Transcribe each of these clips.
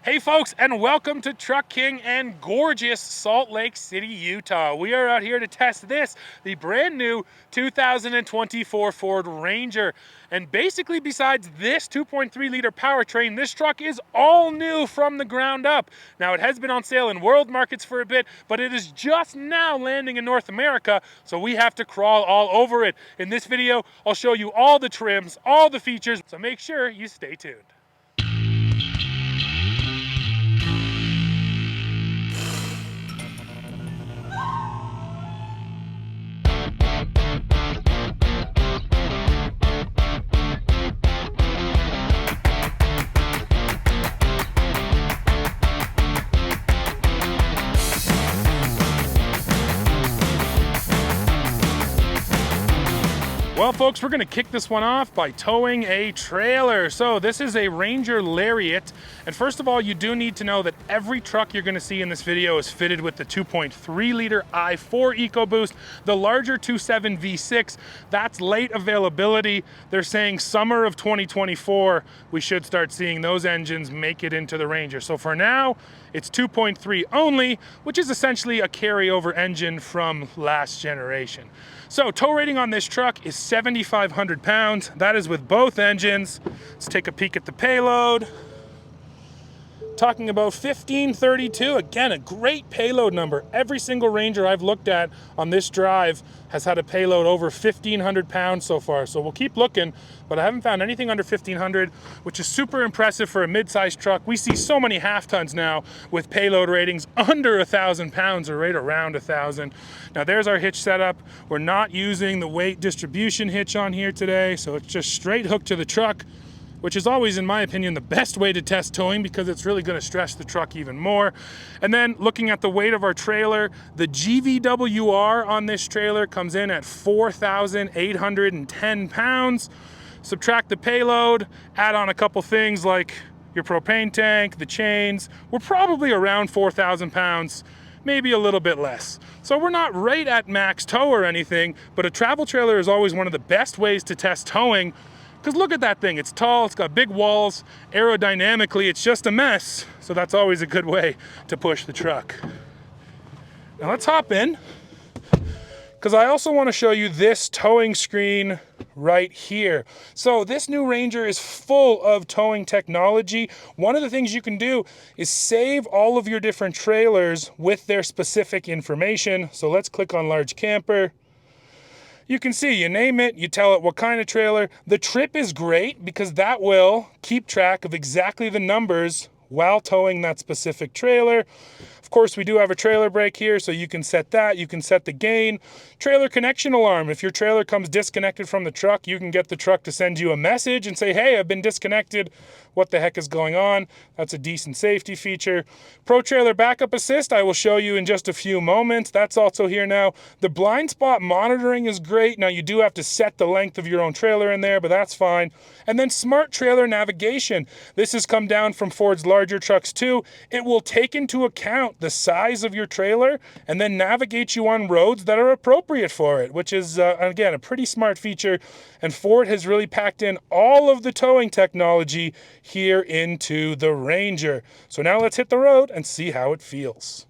Hey folks, and welcome to Truck King and gorgeous Salt Lake City, Utah. We are out here to test this, the brand new 2024 Ford Ranger. And basically besides this 2.3 liter powertrain, this truck is all new from the ground up. Now it has been on sale in world markets for a bit, but it is just now landing in North America, so we have to crawl all over it. In this video, I'll show you all the trims, all the features, so make sure you stay tuned. Well, folks, we're gonna kick this one off by towing a trailer. So this is a Ranger Lariat. And first of all, you do need to know that every truck you're gonna see in this video is fitted with the 2.3 liter i4 EcoBoost, the larger 2.7 V6. That's late availability. They're saying summer of 2024, we should start seeing those engines make it into the Ranger. So for now, it's 2.3 only, which is essentially a carryover engine from last generation. So tow rating on this truck is 7,500 pounds. That is with both engines. Let's take a peek at the payload. Talking about 1532, again, a great payload number. Every single Ranger I've looked at on this drive has had a payload over 1,500 pounds so far. So we'll keep looking, but I haven't found anything under 1,500, which is super impressive for a mid-sized truck. We see so many half tons now with payload ratings under 1,000 pounds or right around 1,000. Now there's our hitch setup. We're not using the weight distribution hitch on here today, so it's just straight hook to the truck, which is always, in my opinion, the best way to test towing because it's really going to stress the truck even more. And then looking at the weight of our trailer, the GVWR on this trailer comes in at 4,810 pounds. Subtract the payload, add on a couple things like your propane tank, the chains. We're probably around 4,000 pounds, maybe a little bit less. So we're not right at max tow or anything, but a travel trailer is always one of the best ways to test towing. Because look at that thing, it's tall, it's got big walls, aerodynamically it's just a mess, so that's always a good way to push the truck. Now let's hop in, because I also want to show you this towing screen right here. So this new Ranger is full of towing technology. One of the things you can do is save all of your different trailers with their specific information. So let's click on large camper. You can see, you name it, you tell it what kind of trailer. The trip is great because that will keep track of exactly the numbers while towing that specific trailer. Of course, we do have a trailer brake here, so you can set that. You can set the gain. Trailer connection alarm. If your trailer comes disconnected from the truck, you can get the truck to send you a message and say, hey, I've been disconnected. What the heck is going on? That's a decent safety feature. Pro Trailer Backup Assist, I will show you in just a few moments. That's also here now. The blind spot monitoring is great. Now, you do have to set the length of your own trailer in there, but that's fine. And then Smart Trailer Navigation. This has come down from Ford's larger trucks too. It will take into account the size of your trailer and then navigate you on roads that are appropriate for it, which is, again, a pretty smart feature. And Ford has really packed in all of the towing technology here into the Ranger. So now let's hit the road and see how it feels.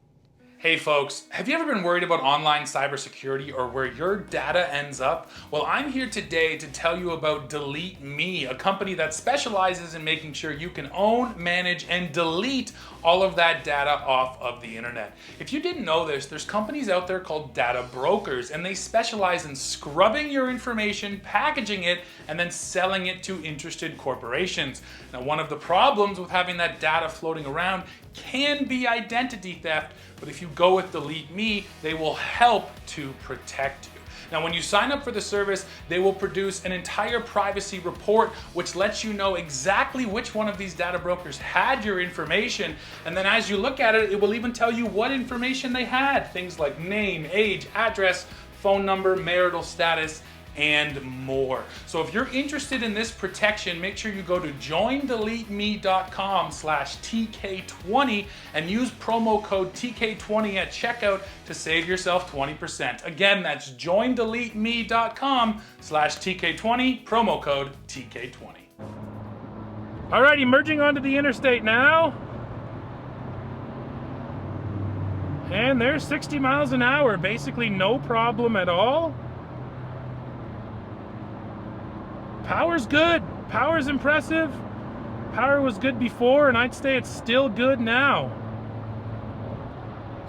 Hey folks, have you ever been worried about online cybersecurity or where your data ends up? Well, I'm here today to tell you about Delete Me, a company that specializes in making sure you can own, manage, and delete all of that data off of the internet. If you didn't know this, there's companies out there called data brokers, and they specialize in scrubbing your information, packaging it, and then selling it to interested corporations. Now, one of the problems with having that data floating around can be identity theft, but if you go with Delete Me, they will help to protect you. Now, when you sign up for the service, they will produce an entire privacy report, which lets you know exactly which one of these data brokers had your information. And then as you look at it, it will even tell you what information they had. Things like name, age, address, phone number, marital status, and more. So if you're interested in this protection, make sure you go to joindeleteme.com/TK20 and use promo code TK20 at checkout to save yourself 20%. Again, that's joindeleteme.com/TK20, promo code TK20. All right, emerging onto the interstate now. And there's 60 miles an hour, basically no problem at all. Power's good, power's impressive. Power was good before, and I'd say it's still good now.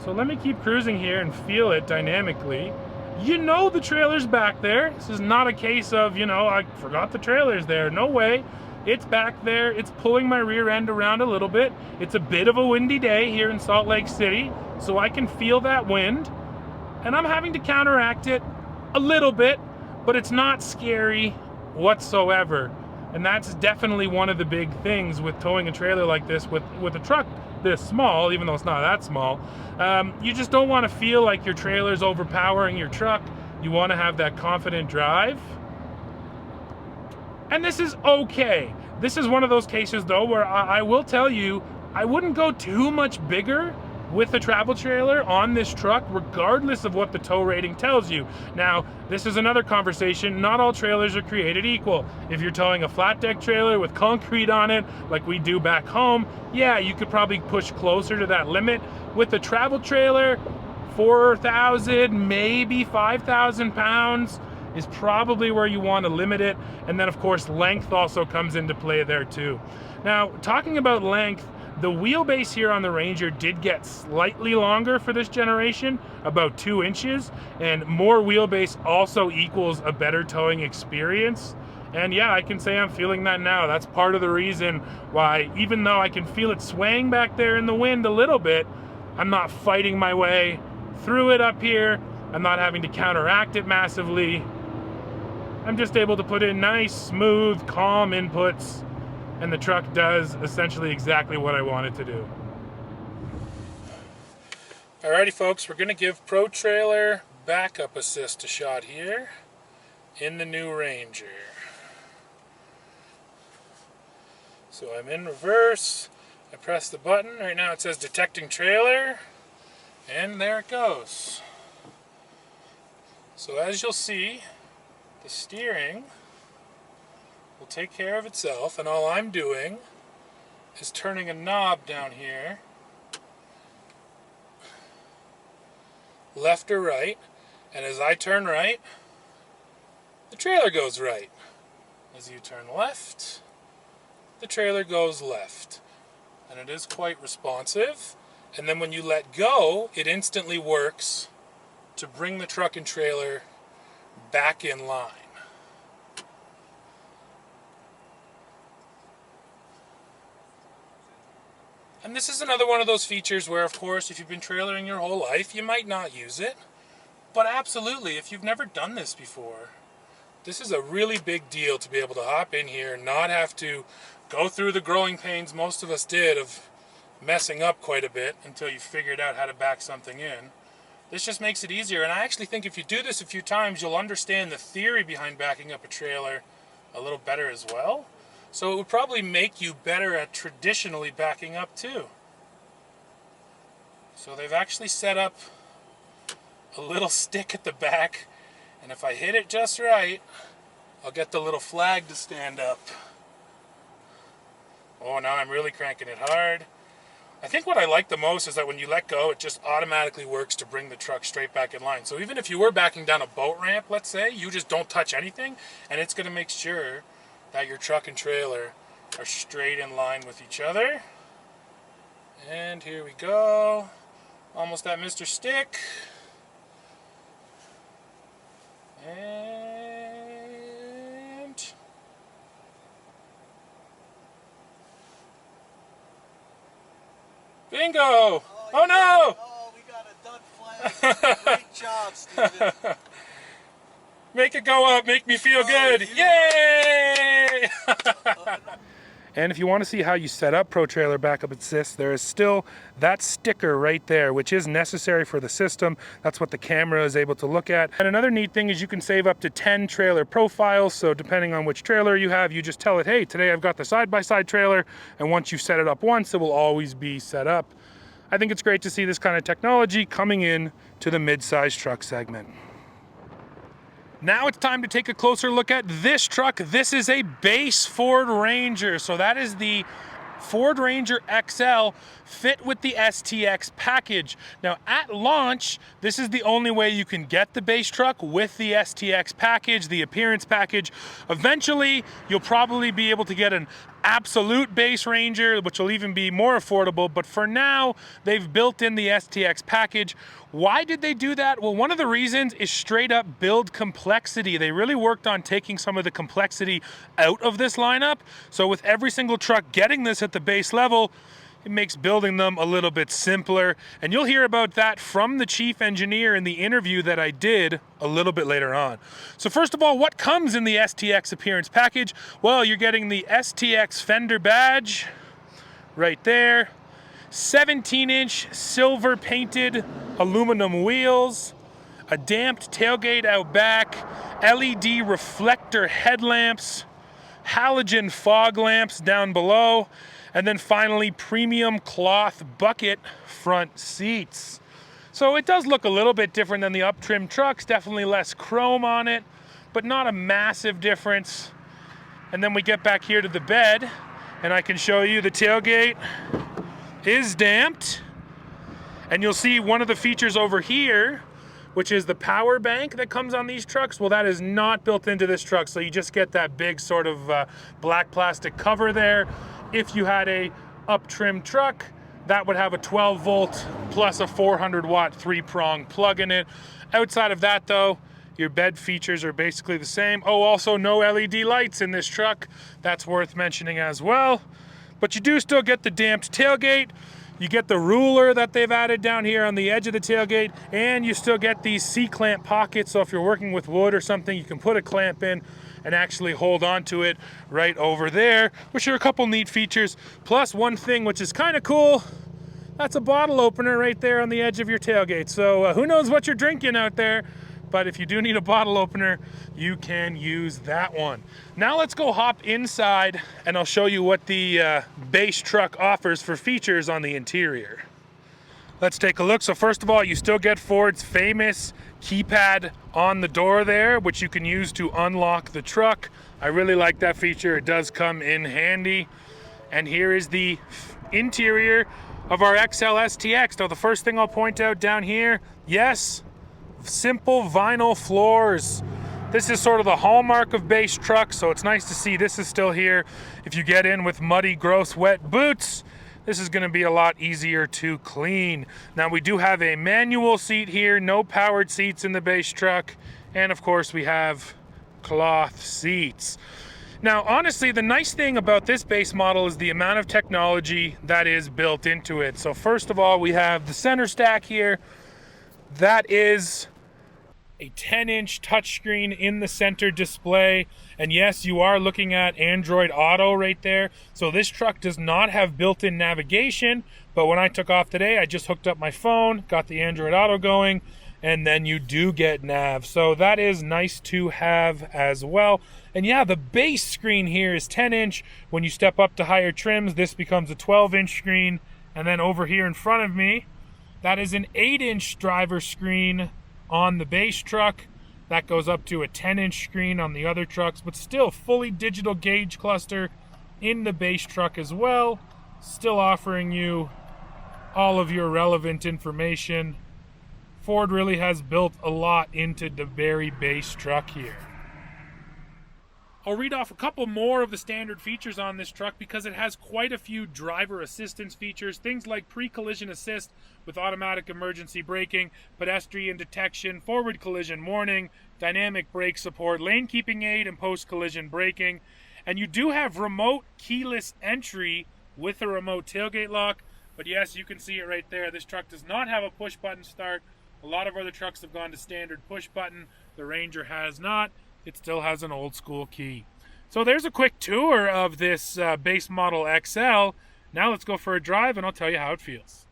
So let me keep cruising here and feel it dynamically. You know the trailer's back there. This is not a case of, you know, I forgot the trailer's there. No way. It's back there. It's pulling my rear end around a little bit. It's a bit of a windy day here in Salt Lake City, so I can feel that wind. And I'm having to counteract it a little bit, but it's not scary whatsoever. And that's definitely one of the big things with towing a trailer like this with a truck this small, even though it's not that small. You just don't want to feel like your trailer's overpowering your truck. You want to have that confident drive. And this is okay. This is one of those cases though where I will tell you, I wouldn't go too much bigger with a travel trailer on this truck, regardless of what the tow rating tells you. Now, this is another conversation. Not all trailers are created equal. If you're towing a flat deck trailer with concrete on it, like we do back home, yeah, you could probably push closer to that limit. With a travel trailer, 4,000, maybe 5,000 pounds is probably where you want to limit it. And then of course, length also comes into play there too. Now, talking about length, the wheelbase here on the Ranger did get slightly longer for this generation, about 2 inches, and more wheelbase also equals a better towing experience. And yeah, I can say I'm feeling that now. That's part of the reason why, even though I can feel it swaying back there in the wind a little bit, I'm not fighting my way through it up here. I'm not having to counteract it massively. I'm just able to put in nice, smooth, calm inputs, and the truck does essentially exactly what I want it to do. Alrighty folks, we're gonna give Pro Trailer backup assist a shot here in the new Ranger. So I'm in reverse, I press the button, right now it says detecting trailer, and there it goes. So as you'll see, the steering will take care of itself, and all I'm doing is turning a knob down here, left or right, and as I turn right, the trailer goes right. As you turn left, the trailer goes left. And it is quite responsive. And then when you let go, it instantly works to bring the truck and trailer back in line. And this is another one of those features where, of course, if you've been trailering your whole life, you might not use it. But absolutely, if you've never done this before, this is a really big deal to be able to hop in here and not have to go through the growing pains most of us did of messing up quite a bit until you figured out how to back something in. This just makes it easier, and I actually think if you do this a few times, you'll understand the theory behind backing up a trailer a little better as well. So it would probably make you better at traditionally backing up too. So they've actually set up a little stick at the back, and if I hit it just right, I'll get the little flag to stand up. Oh, now I'm really cranking it hard. I think what I like the most is that when you let go, it just automatically works to bring the truck straight back in line. So even if you were backing down a boat ramp, let's say, you just don't touch anything, and it's going to make sure that your truck and trailer are straight in line with each other. And here we go. Almost at Mr. Stick. And bingo! Oh no! Oh, we got a dud flag. Great job, Steven. Make it go up, make me feel good. Yay! And if you want to see how you set up Pro Trailer Backup Assist, there is still that sticker right there, which is necessary for the system. That's what the camera is able to look at. And another neat thing is you can save up to 10 trailer profiles. So depending on which trailer you have, you just tell it, hey, today I've got the side-by-side trailer. And once you set it up once, it will always be set up. I think it's great to see this kind of technology coming in to the mid-size truck segment. Now it's time to take a closer look at this truck. This is a base Ford Ranger. So that is the Ford Ranger XL fit with the STX package. Now at launch, this is the only way you can get the base truck with the STX package, the appearance package. Eventually, you'll probably be able to get an absolute base Ranger, which will even be more affordable, but for now, they've built in the STX package. Why did they do that? Well, one of the reasons is straight up build complexity. They really worked on taking some of the complexity out of this lineup. So with every single truck getting this at the base level, it makes building them a little bit simpler. And you'll hear about that from the chief engineer in the interview that I did a little bit later on. So first of all, what comes in the STX appearance package? Well, you're getting the STX fender badge right there. 17-inch silver painted aluminum wheels, a damped tailgate out back, LED reflector headlamps, halogen fog lamps down below, and then finally premium cloth bucket front seats. So it does look a little bit different than the up-trim trucks, definitely less chrome on it, but not a massive difference. And then we get back here to the bed, and I can show you the tailgate is damped. And you'll see one of the features over here, which is the power bank that comes on these trucks. Well, that is not built into this truck, so you just get that big sort of black plastic cover there. If you had a up-trim truck, that would have a 12 volt plus a 400 watt 3-prong plug in it. Outside of that though, your bed features are basically the same. Oh, also no LED lights in this truck. That's worth mentioning as well. But you do still get the damped tailgate. You get the ruler that they've added down here on the edge of the tailgate, and you still get these C-clamp pockets, so if you're working with wood or something, you can put a clamp in and actually hold on to it right over there, which are a couple neat features. Plus one thing which is kind of cool, that's a bottle opener right there on the edge of your tailgate. So who knows what you're drinking out there, but if you do need a bottle opener, you can use that one. Now let's go hop inside and I'll show you what the base truck offers for features on the interior. Let's take a look. So first of all, you still get Ford's famous keypad on the door there, which you can use to unlock the truck. I really like that feature. It does come in handy. And here is the interior of our XL STX. Now the first thing I'll point out down here, yes, simple vinyl floors. This is sort of the hallmark of base trucks, so it's nice to see this is still here. If you get in with muddy, gross, wet boots, this is going to be a lot easier to clean. Now we do have a manual seat here, no powered seats in the base truck, and of course we have cloth seats. Now honestly, the nice thing about this base model is the amount of technology that is built into it. So first of all, we have the center stack here. That is a 10-inch touchscreen in the center display. And yes, you are looking at Android Auto right there. So this truck does not have built-in navigation, but when I took off today, I just hooked up my phone, got the Android Auto going, and then you do get nav. So that is nice to have as well. And yeah, the base screen here is 10-inch. When you step up to higher trims, this becomes a 12-inch screen. And then over here in front of me, that is an 8-inch driver screen on the base truck. That goes up to a 10-inch screen on the other trucks, but still fully digital gauge cluster in the base truck as well, still offering you all of your relevant information. Ford really has built a lot into the very base truck here. I'll read off a couple more of the standard features on this truck because it has quite a few driver assistance features, things like pre-collision assist with automatic emergency braking, pedestrian detection, forward collision warning, dynamic brake support, lane keeping aid, and post-collision braking. And you do have remote keyless entry with a remote tailgate lock, but yes, you can see it right there. This truck does not have a push button start. A lot of other trucks have gone to standard push button. The Ranger has not. It still has an old school key. So there's a quick tour of this base model XL. Now let's go for a drive and I'll tell you how it feels.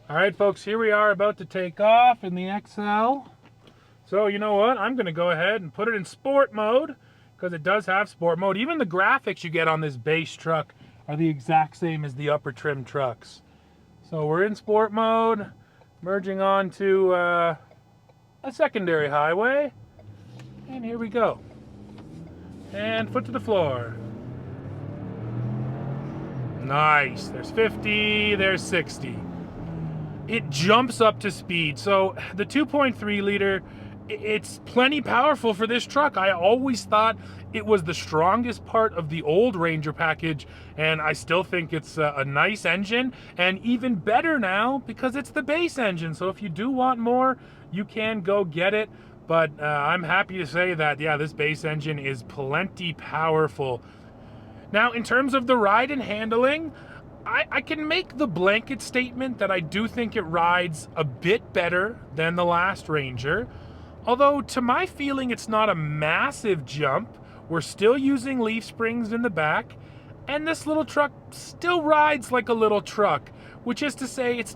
All right, folks, here we are about to take off in the XL. So you know what? I'm gonna go ahead and put it in sport mode because it does have sport mode. Even the graphics you get on this base truck are the exact same as the upper trim trucks. So we're in sport mode, merging onto a secondary highway. And here we go. And foot to the floor. Nice. There's 50, there's 60. It jumps up to speed. So the 2.3 liter, it's plenty powerful for this truck. I always thought it was the strongest part of the old Ranger package, and I still think it's a nice engine, and even better now because it's the base engine. So if you do want more, you can go get it. But I'm happy to say that, yeah, this base engine is plenty powerful. Now, in terms of the ride and handling, I can make the blanket statement that I do think it rides a bit better than the last Ranger. Although, to my feeling, it's not a massive jump. We're still using leaf springs in the back, and this little truck still rides like a little truck, which is to say it's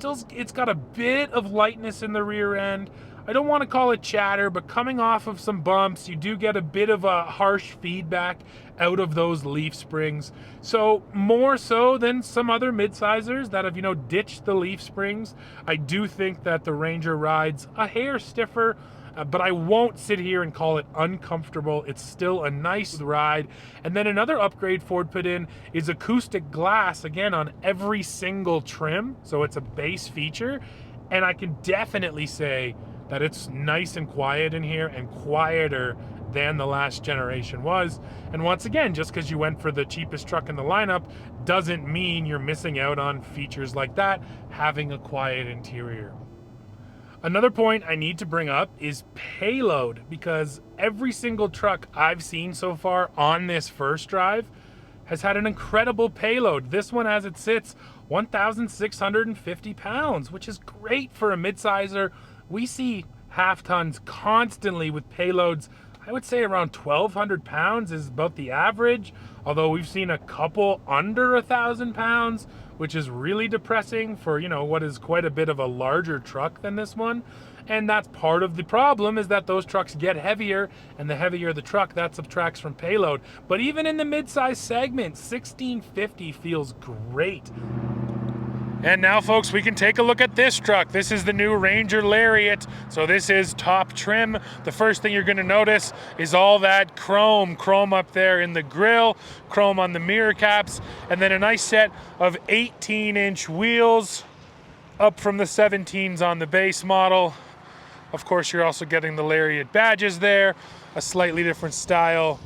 got a bit of lightness in the rear end. I don't want to call it chatter, but coming off of some bumps, you do get a bit of a harsh feedback out of those leaf springs. So more so than some other mid-sizers that have, ditched the leaf springs, I do think that the Ranger rides a hair stiffer, but I won't sit here and call it uncomfortable. It's still a nice ride. And then another upgrade Ford put in is acoustic glass, again, on every single trim. So it's a base feature. And I can definitely say that it's nice and quiet in here, and quieter than the last generation was. And once again, just because you went for the cheapest truck in the lineup doesn't mean you're missing out on features like that, having a quiet interior. Another point I need to bring up is payload, because every single truck I've seen so far on this first drive has had an incredible payload. This one, as it sits, 1,650 pounds, which is great for a midsizer. We see half tons constantly with payloads. I would say around 1,200 pounds is about the average, although we've seen a couple under 1,000 pounds, which is really depressing for, what is quite a bit of a larger truck than this one. And that's part of the problem, is that those trucks get heavier, and the heavier the truck, that subtracts from payload. But even in the midsize segment, 1,650 feels great. And now, folks, we can take a look at this truck. This is the new Ranger Lariat. So this is top trim. The first thing you're going to notice is all that chrome up there in the grille, chrome on the mirror caps, and then a nice set of 18-inch wheels, up from the 17s on the base model. Of course, you're also getting the Lariat badges there, a slightly different style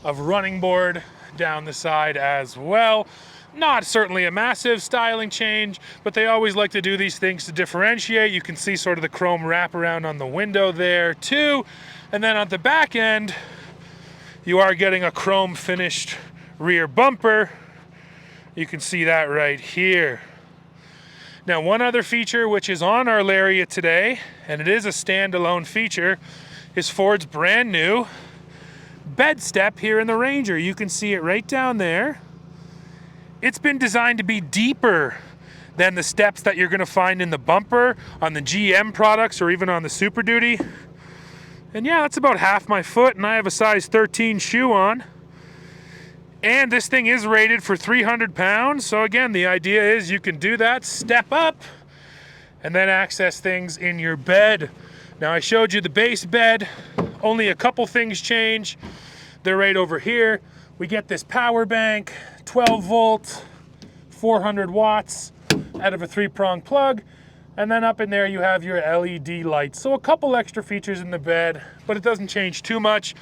of running board down the side as well. Not certainly a massive styling change, but they always like to do these things to differentiate. You can see sort of the chrome wraparound on the window there too. And then on the back end, you are getting a chrome finished rear bumper. You can see that right here. Now, one other feature which is on our Lariat today, and it is a standalone feature, is Ford's brand new bed step here in the Ranger. You can see it right down there. It's been designed to be deeper than the steps that you're going to find in the bumper on the GM products or even on the Super Duty. And yeah, that's about half my foot, and I have a size 13 shoe on. And this thing is rated for 300 pounds. So again, the idea is you can do that, step up, and then access things in your bed. Now, I showed you the base bed. Only a couple things change. They're right over here. We get this power bank, 12 volt, 400 watts out of a 3-prong plug. And then up in there you have your LED lights. So a couple extra features in the bed, but it doesn't change too much.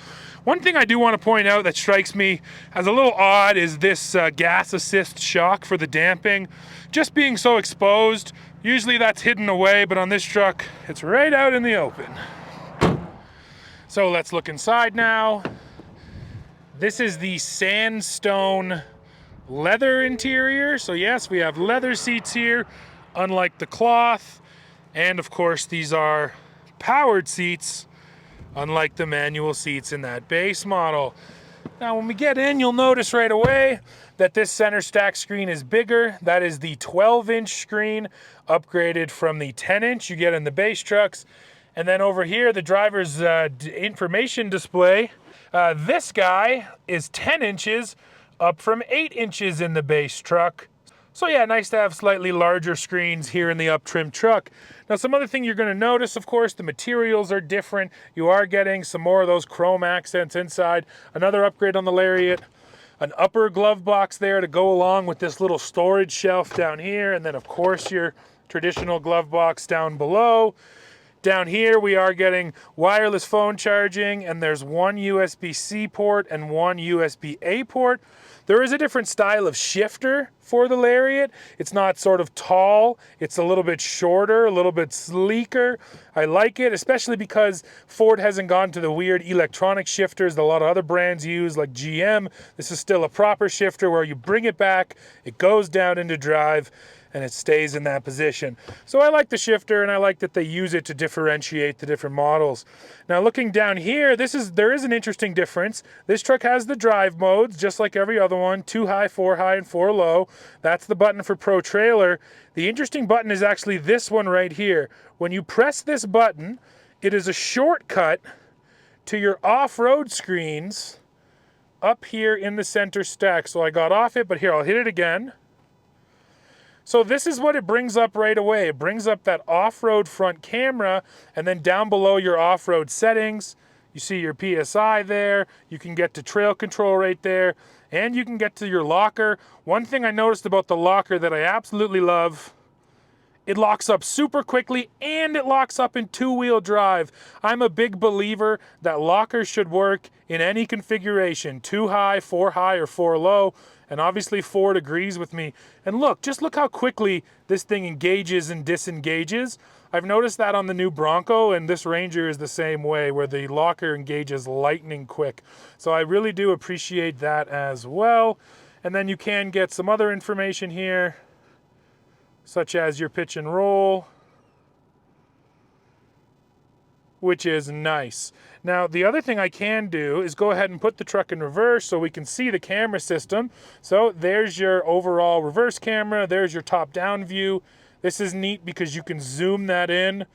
One thing I do want to point out that strikes me as a little odd is this gas assist shock for the damping. Just being so exposed, usually that's hidden away, but on this truck, it's right out in the open. So let's look inside now. This is the sandstone leather interior. So yes, we have leather seats here, unlike the cloth. And of course, these are powered seats, unlike the manual seats in that base model. Now, when we get in, you'll notice right away that this center stack screen is bigger. That is the 12-inch screen, upgraded from the 10-inch you get in the base trucks. And then over here, the driver's information display. This guy is 10 inches, up from 8 inches in the base truck. So yeah, nice to have slightly larger screens here in the up-trim truck. Now, some other thing you're going to notice, of course, the materials are different. You are getting some more of those chrome accents inside. Another upgrade on the Lariat. an upper glove box there to go along with this little storage shelf down here, and then of course your traditional glove box down below. Down here we are getting wireless phone charging, and there's one USB-C port and one USB-A port. There is a different style of shifter for the Lariat. It's not sort of tall, it's a little bit shorter, a little bit sleeker. I like it, especially because Ford hasn't gone to the weird electronic shifters that a lot of other brands use, like GM. This is still a proper shifter where you bring it back, it goes down into drive, and it stays in that position. So I like the shifter, and I like that they use it to differentiate the different models. Now looking down here, there is an interesting difference. This truck has the drive modes, just like every other one, 2 high, 4 high, and 4 low. That's the button for Pro Trailer. The interesting button is actually this one right here. When you press this button, it is a shortcut to your off-road screens up here in the center stack. So I got off it, but here, I'll hit it again. So this is what it brings up right away. It brings up that off-road front camera, and then down below your off-road settings, you see your PSI there. You can get to trail control right there, and you can get to your locker. One thing I noticed about the locker that I absolutely love, it locks up super quickly, and it locks up in 2-wheel drive. I'm a big believer that lockers should work in any configuration, 2 high, 4 high, or 4 low. And obviously Ford agrees with me. And look, just look how quickly this thing engages and disengages. I've noticed that on the new Bronco, and this Ranger is the same way, where the locker engages lightning quick. So I really do appreciate that as well. And then you can get some other information here, such as your pitch and roll, which is nice. Now, the other thing I can do is go ahead and put the truck in reverse so we can see the camera system. So there's your overall reverse camera. There's your top-down view. This is neat because you can zoom that in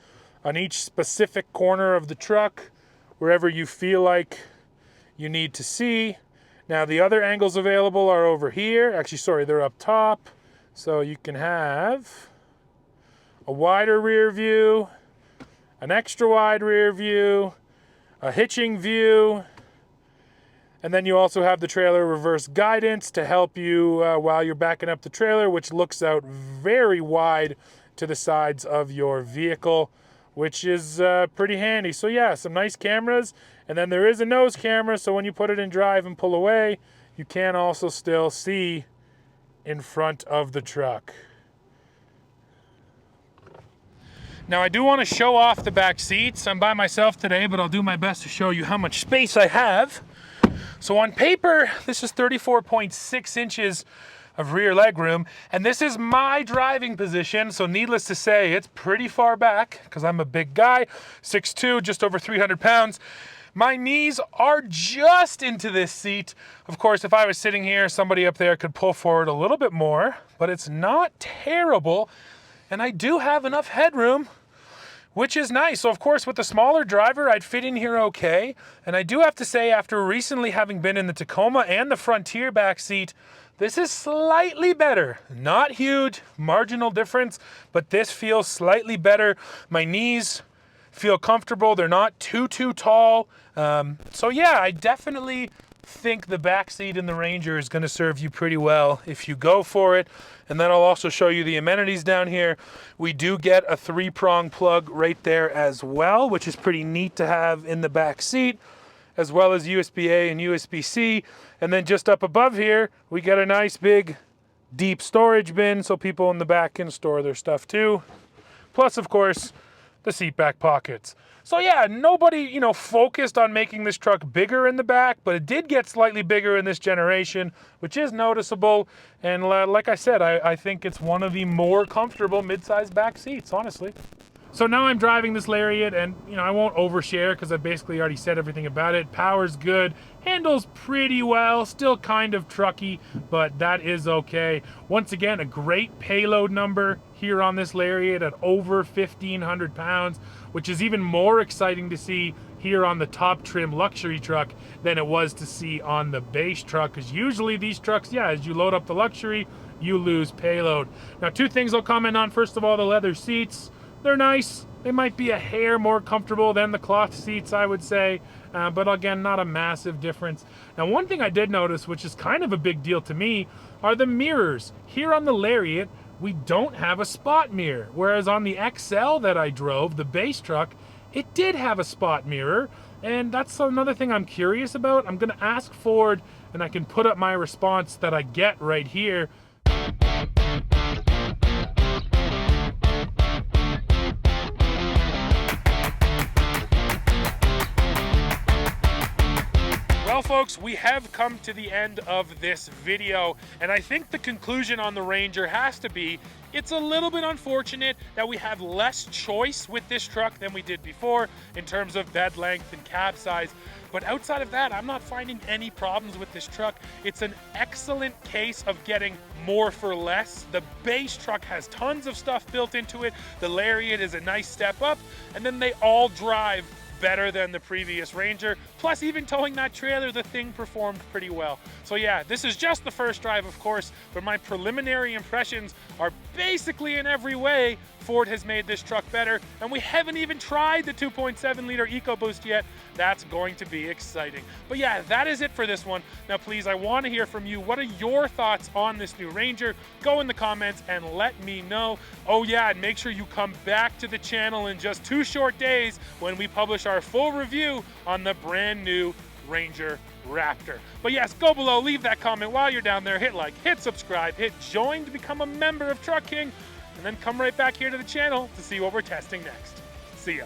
on each specific corner of the truck, wherever you feel like you need to see. Now, the other angles available are over here. Actually, sorry, they're up top. So you can have a wider rear view, an extra wide rear view, a hitching view, and then you also have the trailer reverse guidance to help you while you're backing up the trailer, which looks out very wide to the sides of your vehicle, which is pretty handy. So yeah, some nice cameras, and then there is a nose camera, so when you put it in drive and pull away, you can also still see in front of the truck. Now I do want to show off the back seats. I'm by myself today, but I'll do my best to show you how much space I have. So on paper, this is 34.6 inches of rear legroom, and this is my driving position, so needless to say, it's pretty far back because I'm a big guy, 6'2", just over 300 pounds. My knees are just into this seat. Of course, if I was sitting here, somebody up there could pull forward a little bit more, but it's not terrible, and I do have enough headroom, which is nice. So of course, with the smaller driver, I'd fit in here okay. And I do have to say, after recently having been in the Tacoma and the Frontier back seat, this is slightly better. Not huge, marginal difference, but this feels slightly better. My knees feel comfortable. They're not too tall. So yeah, I definitely think the back seat in the Ranger is going to serve you pretty well if you go for it. And then I'll also show you the amenities down here. We do get a 3-prong plug right there as well, which is pretty neat to have in the back seat, as well as USB-A and USB-C. And then just up above here, we get a nice big deep storage bin so people in the back can store their stuff too. Plus, of course, the seat back pockets. So yeah, nobody, focused on making this truck bigger in the back, but it did get slightly bigger in this generation, which is noticeable. And like I said, I think it's one of the more comfortable mid-size back seats, honestly. So now I'm driving this Lariat, and I won't overshare because I basically already said everything about it. Power's good, handles pretty well, still kind of trucky, but that is okay. Once again, a great payload number here on this Lariat at over 1,500 pounds, which is even more exciting to see here on the top trim luxury truck than it was to see on the base truck, because usually these trucks, yeah, as you load up the luxury, you lose payload. Now, 2 things I'll comment on. First of all, the leather seats. They're nice. They might be a hair more comfortable than the cloth seats, I would say, but again, not a massive difference. Now, one thing I did notice, which is kind of a big deal to me, are the mirrors. Here on the Lariat, we don't have a spot mirror, whereas on the XL that I drove, the base truck, it did have a spot mirror, and that's another thing I'm curious about. I'm gonna ask Ford, and I can put up my response that I get right here. Well, folks, we have come to the end of this video, and I think the conclusion on the Ranger has to be it's a little bit unfortunate that we have less choice with this truck than we did before in terms of bed length and cab size. But outside of that, I'm not finding any problems with this truck. It's an excellent case of getting more for less. The base truck has tons of stuff built into it. The Lariat is a nice step up, and then they all drive better than the previous Ranger. Plus, even towing that trailer, the thing performed pretty well. So yeah, this is just the first drive, of course, but my preliminary impressions are basically in every way Ford has made this truck better, and we haven't even tried the 2.7 liter EcoBoost yet. That's going to be exciting. But yeah, that is it for this one. Now please, I want to hear from you. What are your thoughts on this new Ranger? Go in the comments and let me know. Oh yeah, and make sure you come back to the channel in just 2 short days when we publish our full review on the brand new Ranger Raptor. But yes, go below, leave that comment while you're down there, hit like, hit subscribe, hit join to become a member of Truck King, and then come right back here to the channel to see what we're testing next. See ya.